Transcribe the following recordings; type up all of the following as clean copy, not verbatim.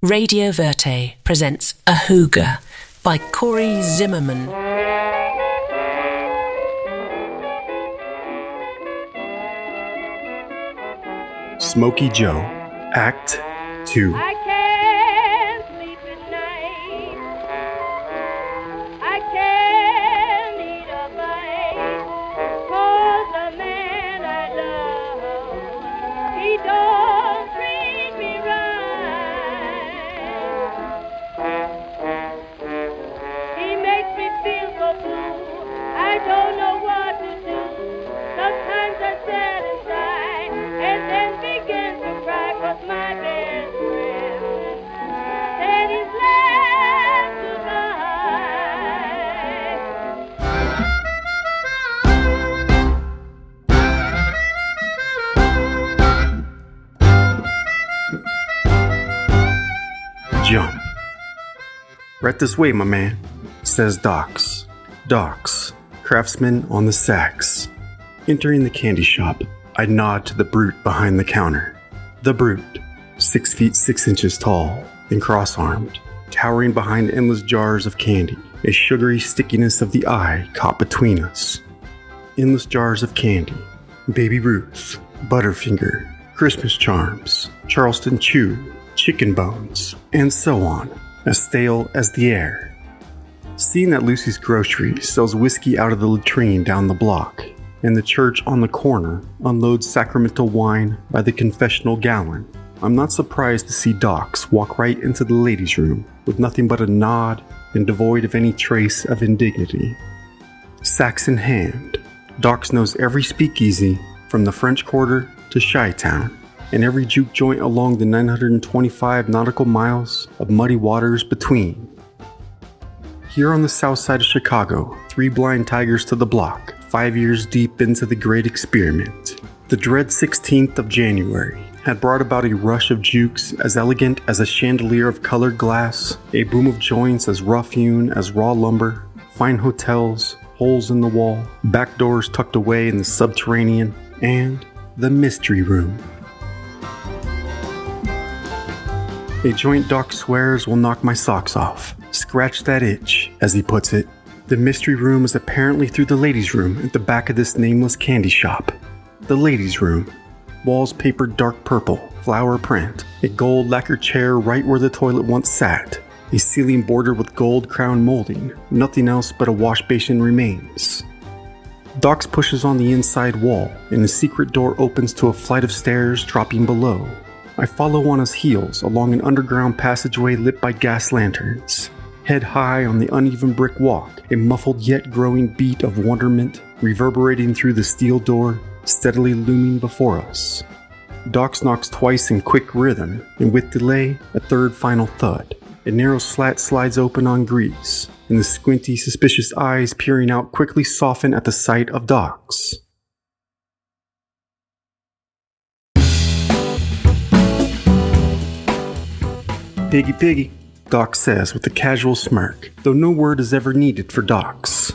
Radio Verté presents AHOOGA by Cor Zimmerman. Smokey Joe, Act 2. I can't sleep at night. I can't eat a bite. 'Cause the man I love, he don't treat me right. He makes me feel so blue. I don't know what to do. Sometimes I sit inside and then begin to cry 'cause my best friend said he's left to Jump. Right this way, my man, says Docs. Docs, craftsman on the sax. Entering the candy shop, I nod to the brute behind the counter. The brute, 6 feet 6 inches tall and cross-armed, towering behind endless jars of candy, a sugary stickiness of the eye caught between us. Endless jars of candy, Baby Ruth, Butterfinger, Christmas Charms, Charleston Chew, Chicken Bones, and so on, as stale as the air. Seeing that Lucy's Grocery sells whiskey out of the latrine down the block, and the church on the corner unloads sacramental wine by the confessional gallon, I'm not surprised to see Docs walk right into the ladies' room with nothing but a nod and devoid of any trace of indignity. Sax in hand, Docs knows every speakeasy from the French Quarter to Chi-Town, and every juke joint along the 925 nautical miles of muddy waters between. Here on the south side of Chicago, 3 blind tigers to the block, 5 years deep into the great experiment. The dread 16th of January had brought about a rush of jukes as elegant as a chandelier of colored glass, a boom of joints as rough-hewn as raw lumber, fine hotels, holes in the wall, back doors tucked away in the subterranean, and the mystery room. A joint Doc swears will knock my socks off. Scratch that itch, as he puts it. The mystery room is apparently through the ladies' room at the back of this nameless candy shop. The ladies' room. Walls papered dark purple, flower print. A gold lacquer chair right where the toilet once sat. A ceiling bordered with gold crown molding. Nothing else but a wash basin remains. Docs pushes on the inside wall, and the secret door opens to a flight of stairs dropping below. I follow on his heels along an underground passageway lit by gas lanterns. Head high on the uneven brick walk, a muffled yet growing beat of wonderment reverberating through the steel door, steadily looming before us. Docs knocks twice in quick rhythm, and with delay, a third final thud. A narrow slat slides open on grease, and the squinty, suspicious eyes peering out quickly soften at the sight of Docs. Piggy, piggy, Doc says with a casual smirk, though no word is ever needed for Docs.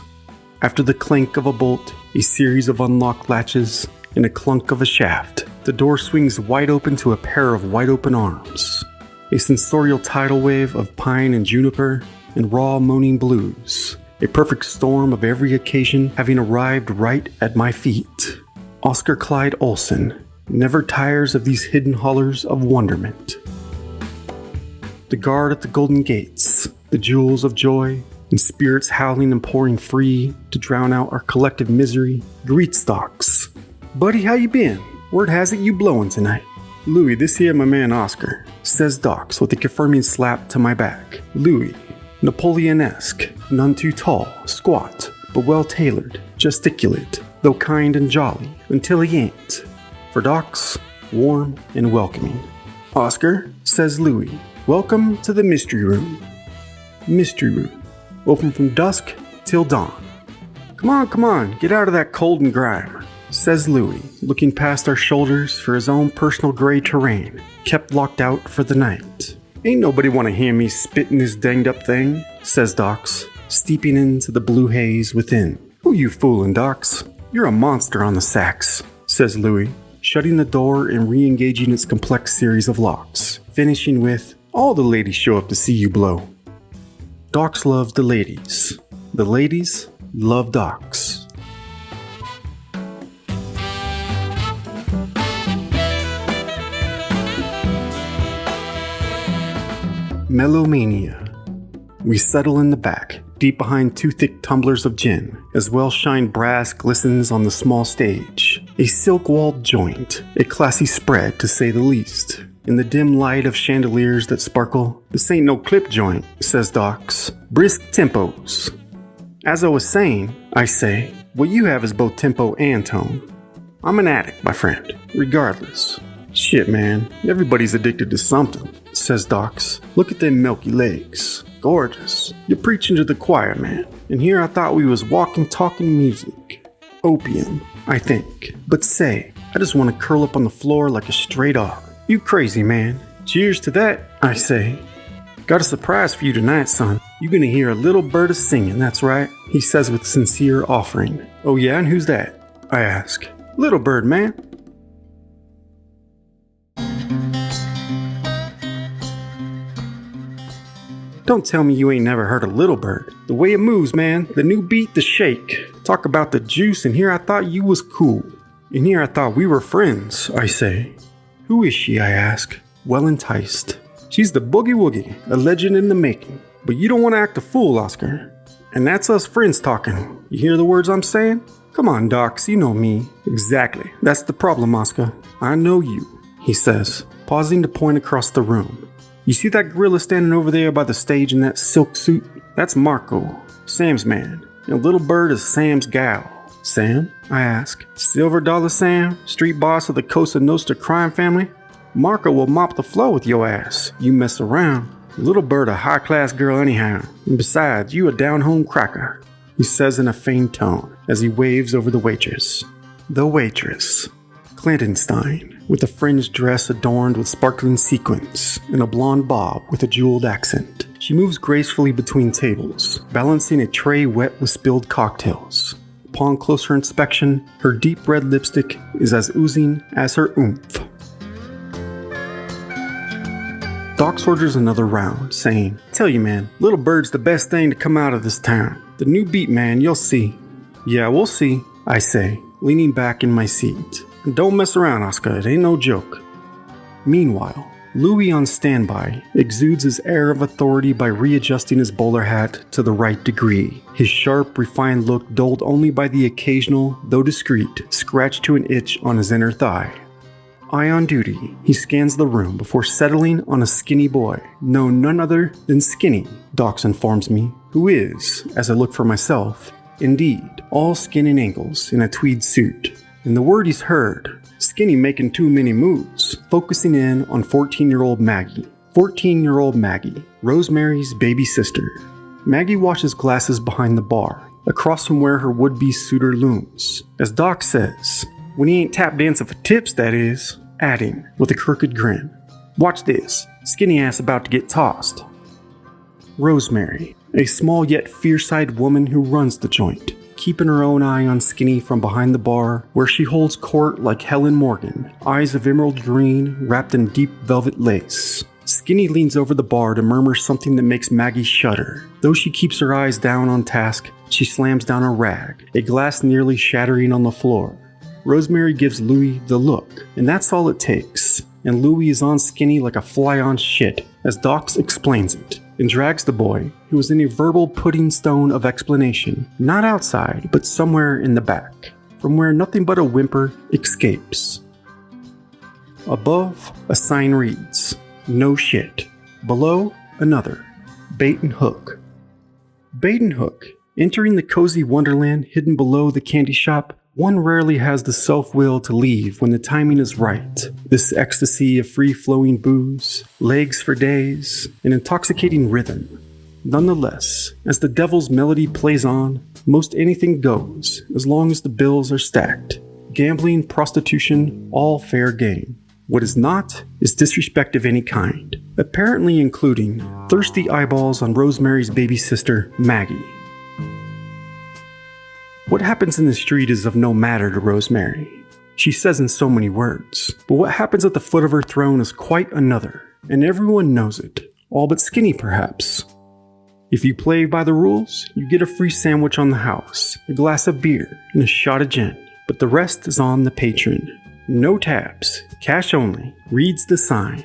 After the clink of a bolt, a series of unlocked latches, and a clunk of a shaft, the door swings wide open to a pair of wide open arms. A sensorial tidal wave of pine and juniper and raw moaning blues. A perfect storm of every occasion having arrived right at my feet. Oscar Clyde Olson never tires of these hidden hollers of wonderment. The guard at the golden gates, the jewels of joy, and spirits howling and pouring free to drown out our collective misery, greets Docs. Buddy, how you been? Word has it you blowin' tonight. Louis, this here my man Oscar, says Docs with a confirming slap to my back. Louis, Napoleon-esque, none too tall, squat, but well-tailored, gesticulate, though kind and jolly, until he ain't. For Docs, warm and welcoming. Oscar, says Louis, welcome to the mystery room. Mystery room. Open from dusk till dawn. Come on, get out of that cold and grime, says Louis, looking past our shoulders for his own personal gray terrain, kept locked out for the night. Ain't nobody want to hear me spitting this danged up thing, says Docs, steeping into the blue haze within. Who you foolin', Docs? You're a monster on the sax, says Louis, shutting the door and re-engaging its complex series of locks, finishing with, All the ladies show up to see you blow. Docs love the ladies. The ladies love Docs. Melomania. We settle in the back, deep behind 2 thick tumblers of gin, as well-shined brass glistens on the small stage. A silk-walled joint, a classy spread to say the least. In the dim light of chandeliers that sparkle, this ain't no clip joint, says Docs. Brisk tempos. As I was saying, I say, what you have is both tempo and tone. I'm an addict, my friend, regardless. Shit, man, everybody's addicted to something, says Docs. Look at them milky legs. Gorgeous. You're preaching to the choir, man. And here I thought we was walking, talking music. Opium, I think. But say, I just want to curl up on the floor like a stray dog. You crazy, man. Cheers to that, I say. Got a surprise for you tonight, son. You're gonna hear a little bird singing, that's right, he says with sincere offering. Oh yeah, and who's that? I ask. Little bird, man. Don't tell me you ain't never heard of Little Bird. The way it moves, man. The new beat, the shake. Talk about the juice, and here I thought you was cool. And here I thought we were friends, I say. Who is she, I ask, well enticed. She's the Boogie Woogie, a legend in the making. But you don't want to act a fool, Oscar. And that's us friends talking. You hear the words I'm saying? Come on, Docs, you know me. Exactly. That's the problem, Oscar. I know you, he says, pausing to point across the room. You see that gorilla standing over there by the stage in that silk suit? That's Marco, Sam's man. And Little Bird is Sam's gal. Sam? I ask. Silver Dollar Sam? Street boss of the Cosa Nostra crime family? Marco will mop the floor with your ass. You mess around. Little Bird a high-class girl anyhow. And besides, you a down-home cracker, he says in a feigned tone as he waves over the waitress. The waitress. Clantonstein, with a fringed dress adorned with sparkling sequins and a blonde bob with a jeweled accent. She moves gracefully between tables, balancing a tray wet with spilled cocktails. Upon closer inspection, her deep red lipstick is as oozing as her oomph. Docs orders another round, saying, Tell you, man, Little Bird's the best thing to come out of this town. The new beat, man, you'll see. Yeah, we'll see, I say, leaning back in my seat. And don't mess around, Oscar, it ain't no joke. Meanwhile, Louis on standby exudes his air of authority by readjusting his bowler hat to the right degree, his sharp, refined look dulled only by the occasional, though discreet, scratch to an itch on his inner thigh. Eye on duty, he scans the room before settling on a skinny boy, none other than Skinny, Docs informs me, who is, as I look for myself, indeed, all skin and ankles in a tweed suit. And the word he's heard, Skinny making too many moves, focusing in on 14-year-old Maggie. 14-year-old Maggie, Rosemary's baby sister. Maggie washes glasses behind the bar, across from where her would-be suitor looms. As Doc says, when he ain't tap dancing for tips, that is, adding, with a crooked grin. Watch this, Skinny ass about to get tossed. Rosemary, a small yet fierce-eyed woman who runs the joint, keeping her own eye on Skinny from behind the bar, where she holds court like Helen Morgan, eyes of emerald green wrapped in deep velvet lace. Skinny leans over the bar to murmur something that makes Maggie shudder. Though she keeps her eyes down on task, she slams down a rag, a glass nearly shattering on the floor. Rosemary gives Louis the look, and that's all it takes. And Louis is on Skinny like a fly on shit, as Docs explains it, and drags the boy, who is in a verbal pudding stone of explanation, not outside, but somewhere in the back, from where nothing but a whimper escapes. Above, a sign reads, No shit. Below, another, Bait and Hook. Bait and Hook. Entering the cozy wonderland hidden below the candy shop, one rarely has the self-will to leave when the timing is right. This ecstasy of free-flowing booze, legs for days, an intoxicating rhythm. Nonetheless, as the devil's melody plays on, most anything goes, as long as the bills are stacked. Gambling, prostitution, all fair game. What is not is disrespect of any kind, apparently including thirsty eyeballs on Rosemary's baby sister, Maggie. What happens in the street is of no matter to Rosemary. She says in so many words, but what happens at the foot of her throne is quite another. and everyone knows it, all but Skinny perhaps. If you play by the rules, you get a free sandwich on the house, a glass of beer, and a shot of gin, but the rest is on the patron. No tabs, cash only, reads the sign.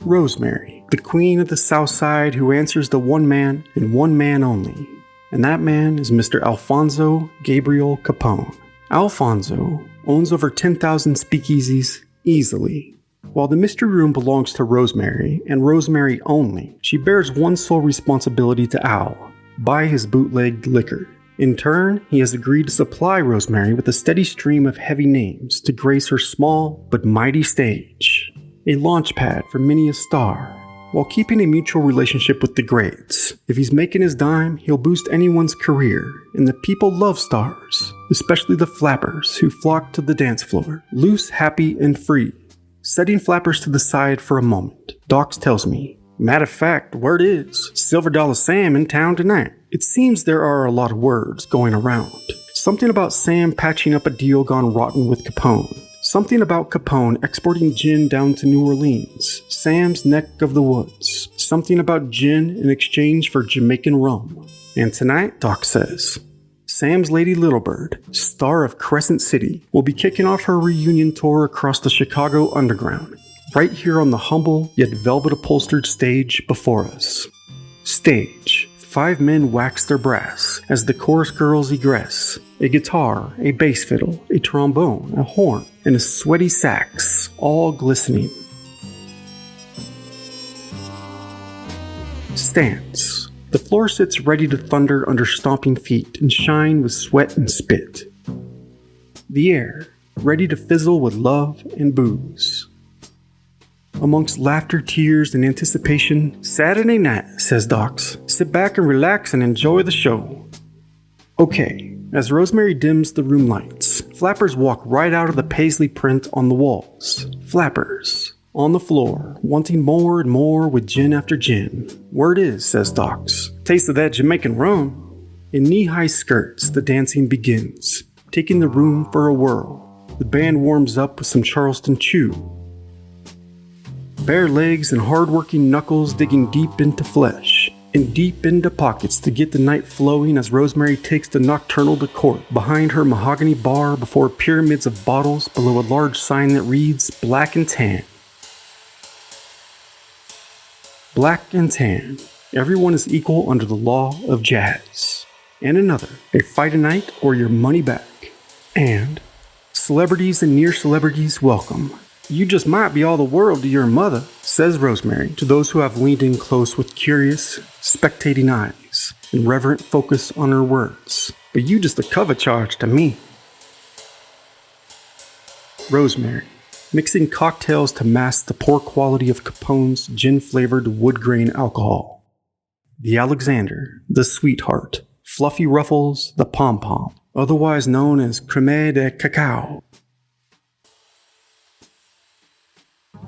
Rosemary, the queen of the South Side who answers to one man and one man only. And that man is Mr. Alfonso Gabriel Capone. Alfonso owns over 10,000 speakeasies easily. While the mystery room belongs to Rosemary, and Rosemary only, she bears one sole responsibility to Al: buy his bootlegged liquor. In turn, he has agreed to supply Rosemary with a steady stream of heavy names to grace her small but mighty stage. A launch pad for many a star, while keeping a mutual relationship with the greats. If he's making his dime, he'll boost anyone's career, and the people love stars, especially the flappers who flock to the dance floor, loose, happy, and free. Setting flappers to the side for a moment, Docs tells me, matter of fact, word is, Silver Dollar Sam in town tonight. It seems there are a lot of words going around. Something about Sam patching up a deal gone rotten with Capone. Something about Capone exporting gin down to New Orleans, Sam's neck of the woods. Something about gin in exchange for Jamaican rum. And tonight, Doc says, Sam's Lady Littlebird, star of Crescent City, will be kicking off her reunion tour across the Chicago Underground, right here on the humble yet velvet-upholstered stage before us. Stage. 5 men wax their brass as the chorus girls egress. A guitar, a bass fiddle, a trombone, a horn, and a sweaty sax, all glistening. Stance. The floor sits ready to thunder under stomping feet and shine with sweat and spit. The air, ready to fizzle with love and booze. Amongst laughter, tears, and anticipation, Saturday night, says Docs. Sit back and relax and enjoy the show. Okay, as Rosemary dims the room lights, flappers walk right out of the paisley print on the walls. Flappers. On the floor, wanting more and more with gin after gin. Word is, says Docs, taste of that Jamaican rum. In knee-high skirts, the dancing begins, taking the room for a whirl. The band warms up with some Charleston chew. Bare legs and hard-working knuckles digging deep into flesh and deep into pockets to get the night flowing as Rosemary takes the nocturnal to court behind her mahogany bar before pyramids of bottles below a large sign that reads Black and Tan. Black and tan. Everyone is equal under the law of jazz. And another, a fight a night or your money back. And celebrities and near celebrities welcome. You just might be all the world to your mother, says Rosemary to those who have leaned in close with curious, spectating eyes and reverent focus on her words. But you just a cover charge to me. Rosemary, mixing cocktails to mask the poor quality of Capone's gin-flavored wood-grain alcohol. The Alexander, the Sweetheart, Fluffy Ruffles, the Pom-Pom, otherwise known as Crème de Cacao.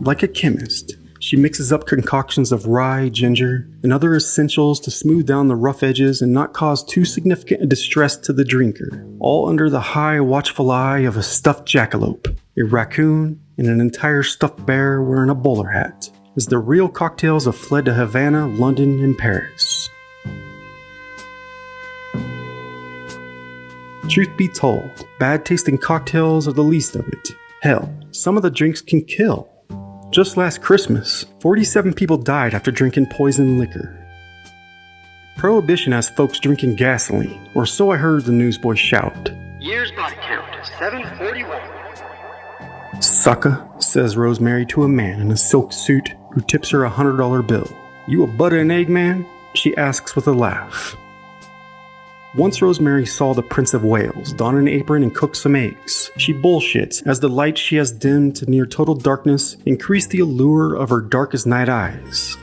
Like a chemist, she mixes up concoctions of rye, ginger, and other essentials to smooth down the rough edges and not cause too significant a distress to the drinker, all under the high, watchful eye of a stuffed jackalope, a raccoon, and an entire stuffed bear wearing a bowler hat, as the real cocktails have fled to Havana, London, and Paris. Truth be told, bad-tasting cocktails are the least of it. Hell, some of the drinks can kill. Just last Christmas, 47 people died after drinking poison liquor. Prohibition has folks drinking gasoline, or so I heard the newsboy shout. Year's body count, 741. Sucker, says Rosemary to a man in a silk suit who tips her a $100 bill. You a butter and egg man? She asks with a laugh. Once Rosemary saw the Prince of Wales don an apron and cook some eggs. She bullshits as the light she has dimmed to near total darkness increase the allure of her darkest night eyes.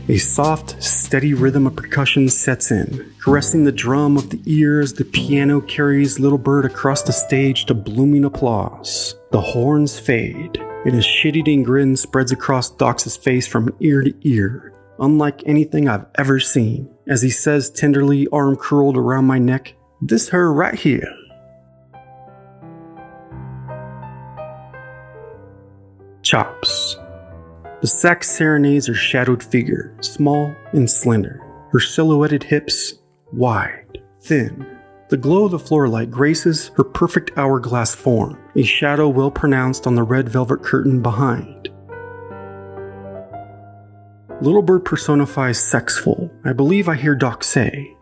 A soft, steady rhythm of percussion sets in, caressing the drum of the ear as the piano carries Little Bird across the stage to blooming applause. The horns fade, and a shit-eating grin spreads across Docs' face from ear to ear, unlike anything I've ever seen, as he says tenderly, arm curled around my neck, "This her right here." chops. The sax serenades her shadowed figure, small and slender, her silhouetted hips wide, thin. The glow of the floor light graces her perfect hourglass form, a shadow well pronounced on the red velvet curtain behind. Little Bird personifies sexful, I believe I hear Doc say.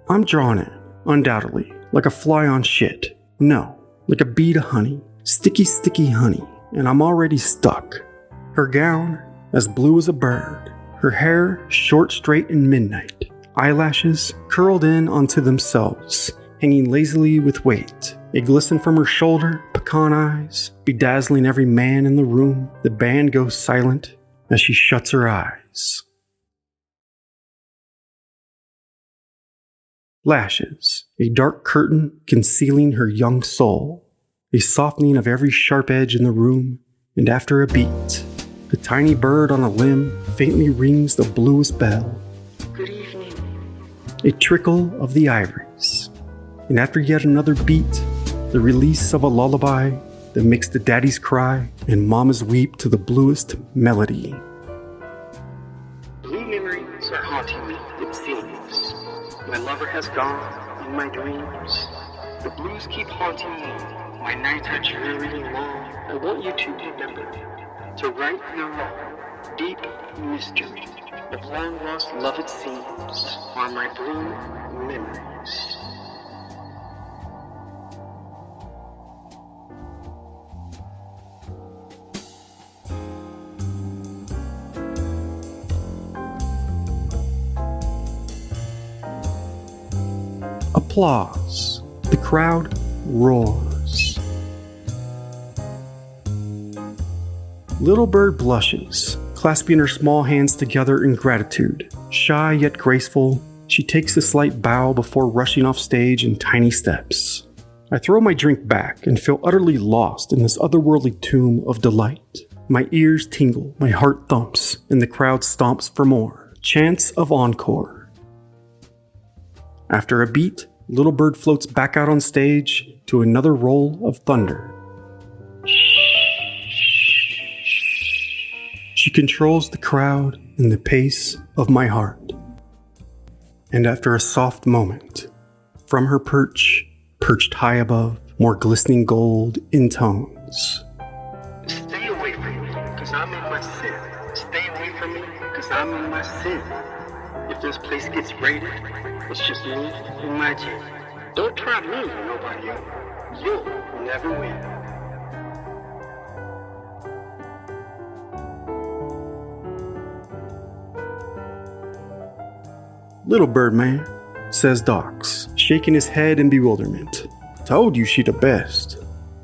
I'm drawn in, undoubtedly, like a fly on shit. No, like a bee to honey, sticky, sticky honey, and I'm already stuck. Her gown, as blue as a bird, her hair short, straight, and midnight, eyelashes curled in onto themselves, hanging lazily with weight. A glisten from her shoulder, pecan eyes, bedazzling every man in the room. The band goes silent as she shuts her eyes. Lashes, a dark curtain concealing her young soul, a softening of every sharp edge in the room, and after a beat, a tiny bird on a limb faintly rings the bluest bell. Good evening. A trickle of the ivories, and after yet another beat, the release of a lullaby that makes the daddies cry and mamas weep to the bluest melody. Blue memories are haunting me, it seems. My lover has gone in my dreams. The blues keep haunting me. My nights are dreary and long. I want you to remember to right the wrong, deep mystery of long lost love, it seems, are my blue memories. Applause. The crowd roars. Little Bird blushes, clasping her small hands together in gratitude. Shy yet graceful, she takes a slight bow before rushing off stage in tiny steps. I throw my drink back and feel utterly lost in this otherworldly tomb of delight. My ears tingle, my heart thumps, and the crowd stomps for more. Chants of encore. After a beat, Little Bird floats back out on stage to another roll of thunder. She controls the crowd and the pace of my heart. And after a soft moment, from her perch, perched high above, more glistening gold intones. Stay away from me, cause I'm in my sin. Stay away from me, cause I'm in my sin. If this place gets raided, it's just me and my gin. Don't try me or nobody else. You'll never win. Little Bird man, says Docs, shaking his head in bewilderment. Told you she the best.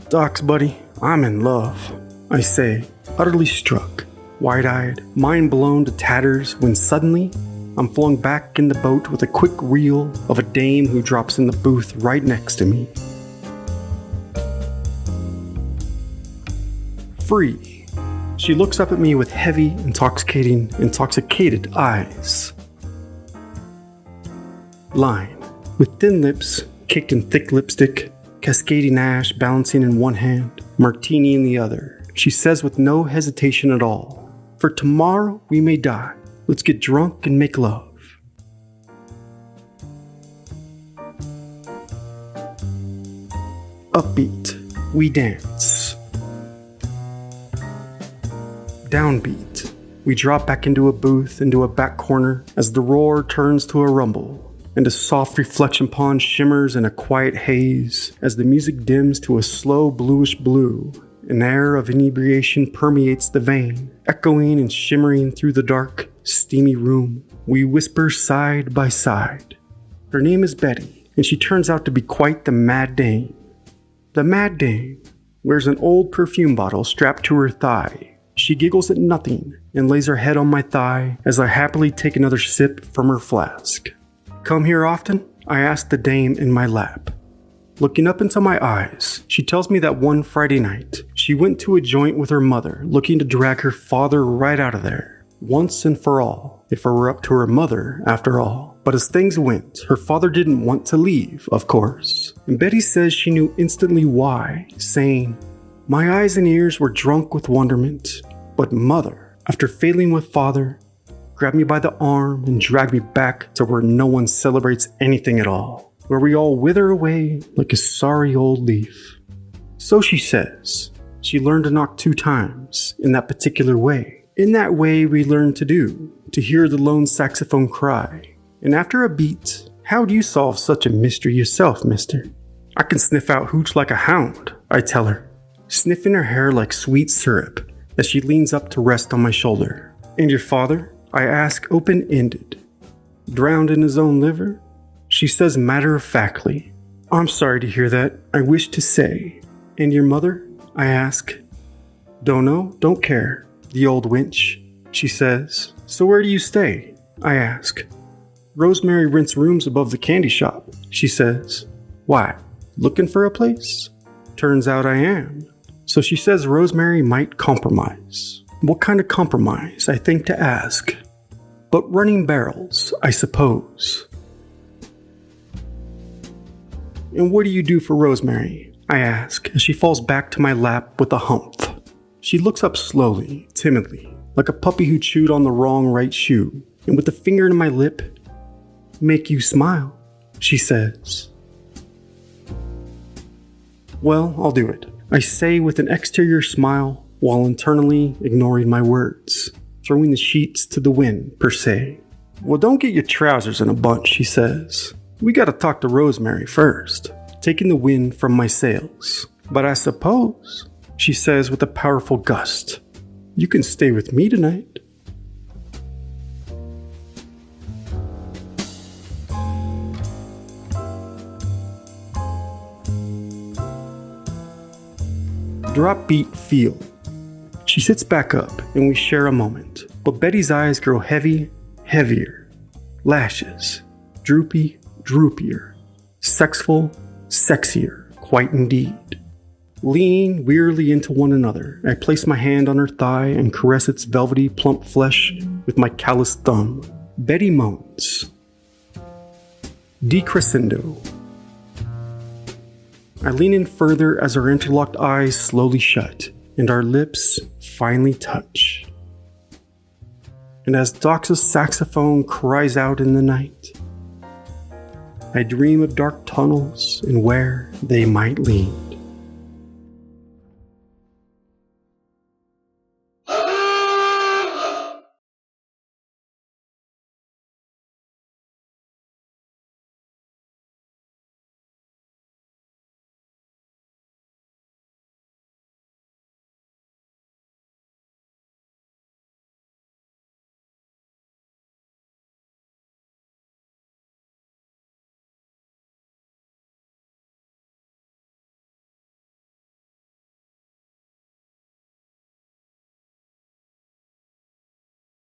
Docs, buddy, I'm in love, I say, utterly struck, wide-eyed, mind blown to tatters when suddenly I'm flung back in the boat with a quick reel of a dame who drops in the booth right next to me. Free. She looks up at me with heavy, intoxicated eyes. Line, with thin lips, caked in thick lipstick, cascading ash balancing in one hand, martini in the other. She says with no hesitation at all, for tomorrow we may die. Let's get drunk and make love. Upbeat, we dance. Downbeat, we drop back into a booth, into a back corner, as the roar turns to a rumble, and a soft reflection pond shimmers in a quiet haze, as the music dims to a slow bluish blue. An air of inebriation permeates the vein, echoing and shimmering through the dark, steamy room. We whisper side by side. Her name is Betty, and she turns out to be quite the mad dame. The mad dame wears an old perfume bottle strapped to her thigh. She giggles at nothing and lays her head on my thigh as I happily take another sip from her flask. Come here often? I ask the dame in my lap. Looking up into my eyes, she tells me that one Friday night, she went to a joint with her mother, looking to drag her father right out of there, once and for all, if it were up to her mother, after all. But as things went, her father didn't want to leave, of course. And Betty says she knew instantly why, saying, My eyes and ears were drunk with wonderment, but Mother, after failing with Father, grabbed me by the arm and dragged me back to where no one celebrates anything at all, where we all wither away like a sorry old leaf. So she says, she learned to knock 2 times in that particular way. In that way we learn to do, to hear the lone saxophone cry. And after a beat, how do you solve such a mystery yourself, mister? I can sniff out hooch like a hound, I tell her, sniffing her hair like sweet syrup as she leans up to rest on my shoulder. And your father? I ask open-ended. Drowned in his own liver? She says matter-of-factly. I'm sorry to hear that, I wish to say. And your mother? I ask. Don't know, don't care. The old wench, she says. So where do you stay? I ask. Rosemary rents rooms above the candy shop, she says. Why, looking for a place? Turns out I am. So she says Rosemary might compromise. What kind of compromise, I think to ask. But running barrels, I suppose. And what do you do for Rosemary? I ask as she falls back to my lap with a humph. She looks up slowly, timidly, like a puppy who chewed on the wrong right shoe, and with a finger in my lip, make you smile, she says. Well, I'll do it, I say with an exterior smile while internally ignoring my words, throwing the sheets to the wind, per se. Well, don't get your trousers in a bunch, she says. We gotta talk to Rosemary first, taking the wind from my sails. But I suppose, she says with a powerful gust, you can stay with me tonight. Drop beat feel. She sits back up and we share a moment, but Betty's eyes grow heavy, heavier. Lashes, droopy, droopier. Sexful, sexier, quite indeed. Leaning wearily into one another, I place my hand on her thigh and caress its velvety, plump flesh with my calloused thumb. Betty moans. Decrescendo. I lean in further as our interlocked eyes slowly shut, and our lips finally touch. And as Doc's saxophone cries out in the night, I dream of dark tunnels and where they might lead.